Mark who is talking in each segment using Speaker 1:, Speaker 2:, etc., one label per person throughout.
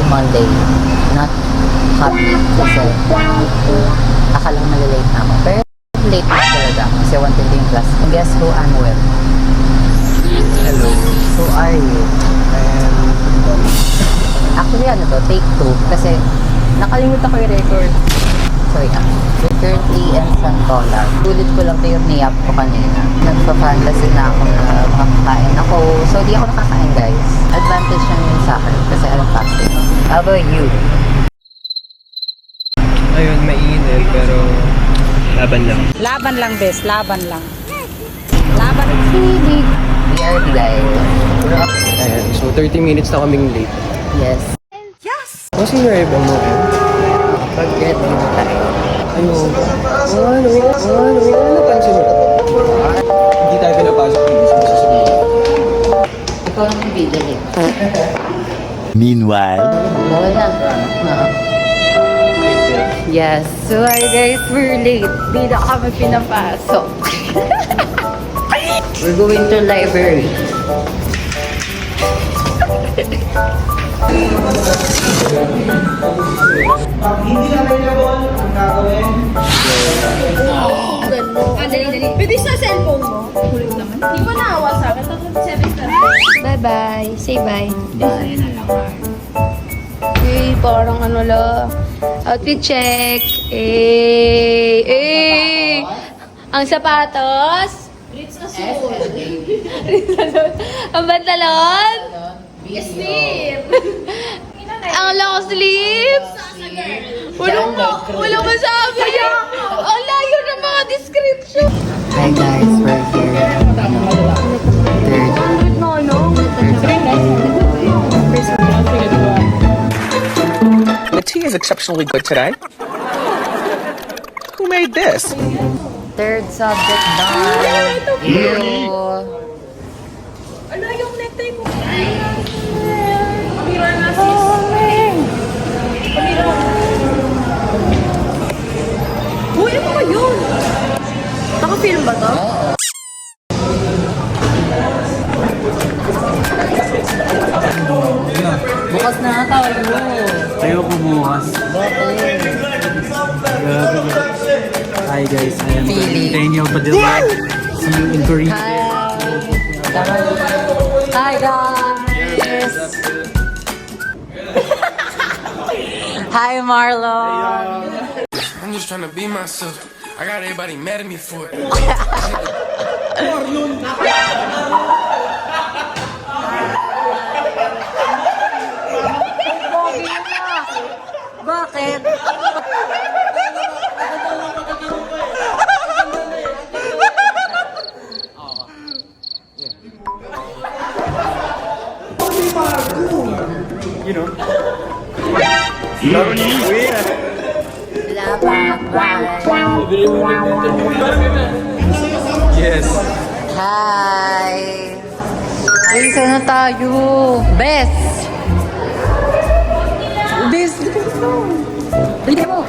Speaker 1: Monday. Not happy kasi akalang malilate na ako. Pero late na talaga ako kasi 1:30 yung class. And guess who I'm with?
Speaker 2: Hello.
Speaker 1: Who are you? Actually, ano to? Take 2. Kasi nakalimutan ko yung record. Sorry ah. We're currently in Santola. Ulit ko lang ito yung niyap ko kanina. Nagpa-fantasy na ako na makakain ako. So, di ako nakakain, guys. Advantage lang yun sa akin kasi I'm fasting. How about you?
Speaker 2: Ayun, mainit pero laban lang.
Speaker 3: Laban lang, bes. Laban lang. Laban lang.
Speaker 1: We are guys.
Speaker 2: Ayan, so 30 minutes na kaming late.
Speaker 1: Yes.
Speaker 2: Kasi yung drive mo eh.
Speaker 1: Pag-get mo na tayo.
Speaker 2: Ano napansin mo? Hindi tayo pinapasok dito sa sasabihin.
Speaker 1: Ikaw ang bibili.
Speaker 4: Meanwhile,
Speaker 1: Bawal na. Yes. So, hi guys, we're late. Di na kami pinapasok. We're going to library.
Speaker 5: Hindi na available ang gagawin.
Speaker 6: Dali. Pwede sa cellphone mo. Kulit naman. Hindi mo naawa sa akin. 7 star.
Speaker 7: Bye-bye. Say bye.
Speaker 1: Bye na lang.
Speaker 7: Uy, parang ano la. Outfit check. Ang sapatos.
Speaker 6: Ritz na suot.
Speaker 7: Ang pantalon.
Speaker 6: Sleep.
Speaker 7: Ang long sleeves. Walang masabi niya. Ang layo ng mga description.
Speaker 1: Hi guys, we're here.
Speaker 8: The tea is exceptionally good today. Who made this?
Speaker 1: Third subject done. Ew.
Speaker 6: Ano yung necktie mo? Pamira na sis. Pamira. Uy, ano ba yun? Naka-film ba to?
Speaker 1: Bukas na nga tayo.
Speaker 2: Ayoko bukas.
Speaker 1: Bakit?
Speaker 2: Hi guys, I am
Speaker 1: Pili.
Speaker 2: Daniel Padilla. See you in Korea.
Speaker 1: Hi guys! Hi Marlon!
Speaker 9: I'm just trying to be myself. I got everybody mad at me for it.
Speaker 1: Bakit?
Speaker 2: You know. Yes.
Speaker 1: Hi! Ay, saan na tayo? Best! Best! Dali mo!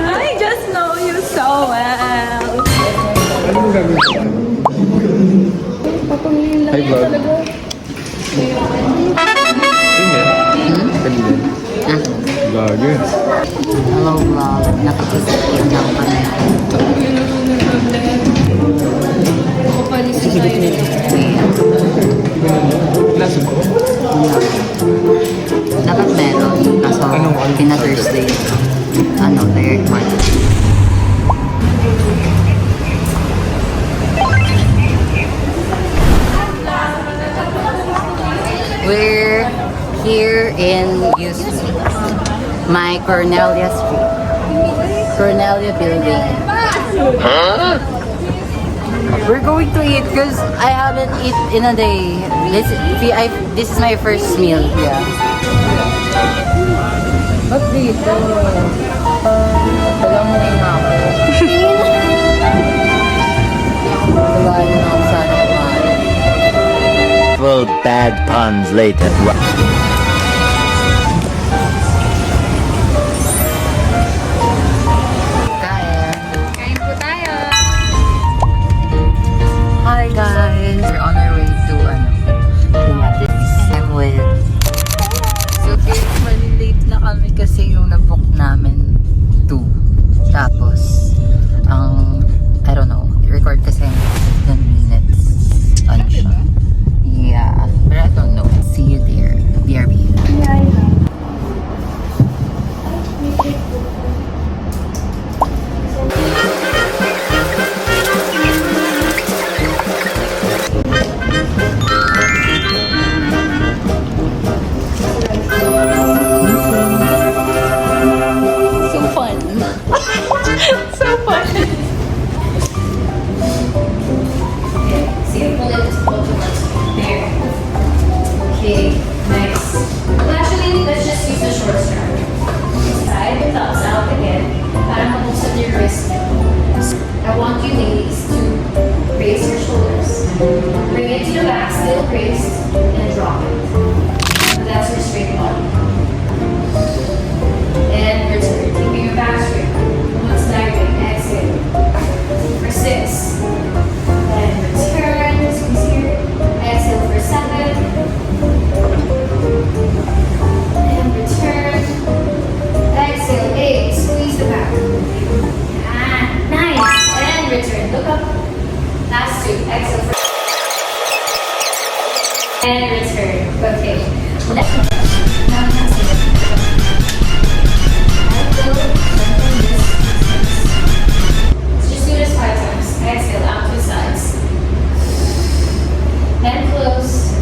Speaker 6: I just know you so well.
Speaker 2: Hi vlog. Gago.
Speaker 1: Hello vlog. Nakikisipin na ako na
Speaker 2: Lasa mo?
Speaker 1: dapat meron. Kaso, pina-Thursday. Third month. We're here in Houston. My Cornelia Street. Cornelia building. We're going to eat because I haven't eaten in a day. This is my first meal. Yeah. Ba't dito? Alam mo na ako.
Speaker 4: ones later.
Speaker 1: Kain.
Speaker 6: Kain po tayo.
Speaker 1: Hi guys! We're on our way to I'm with. So guys, malilate na kami kasi yung nabook namin 2. Tapos, I don't know, record kasi 10 minutes. Ano siya? Yeah, but I don't know. See you there. BRB.
Speaker 6: So fun. So fun.
Speaker 7: Okay, nice. Well, actually, let's just use the short strap. Side, thumbs out again. Para mabuksan your wrist niyo. I want you ladies to raise your shoulders. Bring it to the back, still raised, and drop it. That's your straight body. And return, keeping your back straight. Once staggering, exhale. For 6. Then return, squeeze here. Exhale for 7. And return. Exhale, 8. Squeeze the back. Ah, nice. And return. Look up. Last 2. Exhale for. And return. Okay. Next one. Now exhale. Let's just do this 5 times. Exhale out to the sides. And close.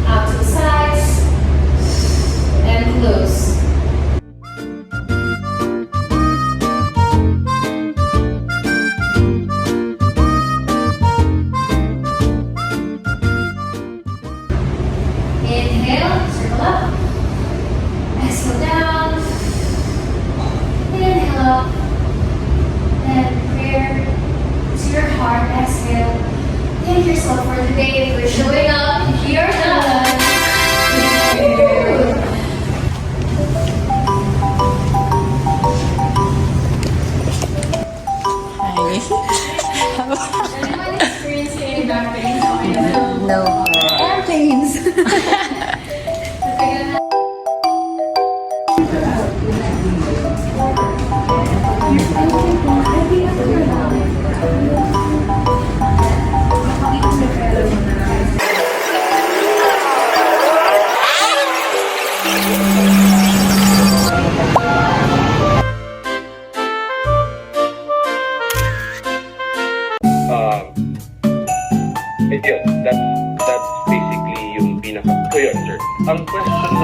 Speaker 7: Out to the sides. And close. Inhale, circle up. Exhale down. Inhale up. And prayer to your heart. Exhale. Thank yourself for the day for showing up. You're done. Thank you. Anyone experiencing any back pain?
Speaker 1: No.
Speaker 6: Airplanes.
Speaker 10: Yun, that's basically yung pinaka. So yun, sir. Ang question